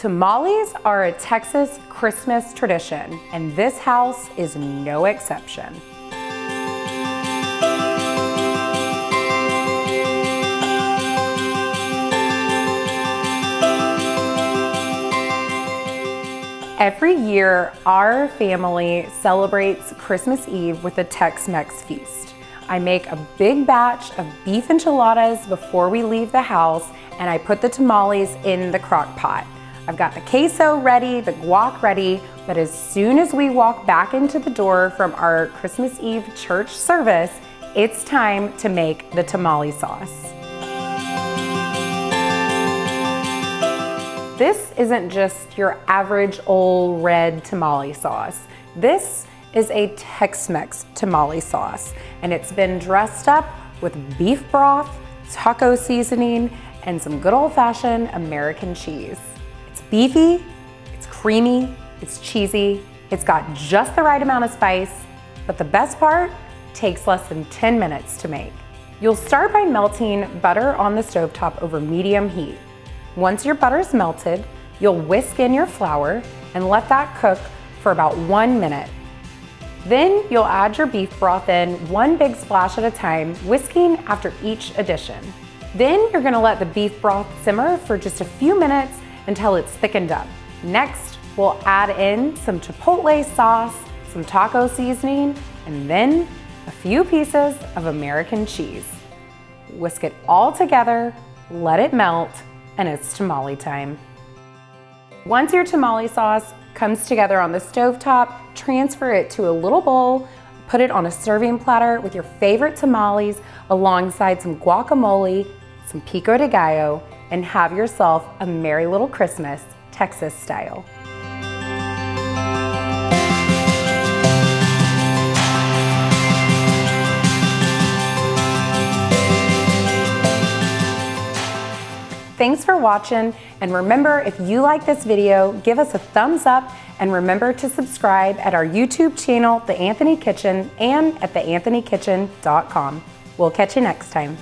Tamales are a Texas Christmas tradition, and this house is no exception. Every year, our family celebrates Christmas Eve with a Tex-Mex feast. I make a big batch of beef enchiladas before we leave the house, and I put the tamales in the crock pot. I've got the queso ready, the guac ready, but as soon as we walk back into the door from our Christmas Eve church service, it's time to make the tamale sauce. This isn't just your average old red tamale sauce. This is a Tex-Mex tamale sauce, and it's been dressed up with beef broth, taco seasoning, and some good old-fashioned American cheese. It's beefy, it's creamy, it's cheesy, it's got just the right amount of spice, but the best part takes less than 10 minutes to make. You'll start by melting butter on the stovetop over medium heat. Once your butter's melted, you'll whisk in your flour and let that cook for about 1 minute. Then you'll add your beef broth in one big splash at a time, whisking after each addition. Then you're gonna let the beef broth simmer for just a few minutes until it's thickened up. Next, we'll add in some chipotle sauce, some taco seasoning, and then a few pieces of American cheese. Whisk it all together, let it melt, and it's tamale time. Once your tamale sauce comes together on the stovetop, transfer it to a little bowl, put it on a serving platter with your favorite tamales alongside some guacamole, some pico de gallo, and have yourself a merry little Christmas, Texas style. Thanks for watching, and remember, if you like this video, give us a thumbs up, and remember to subscribe at our YouTube channel, The Anthony Kitchen, and at theanthonykitchen.com. We'll catch you next time.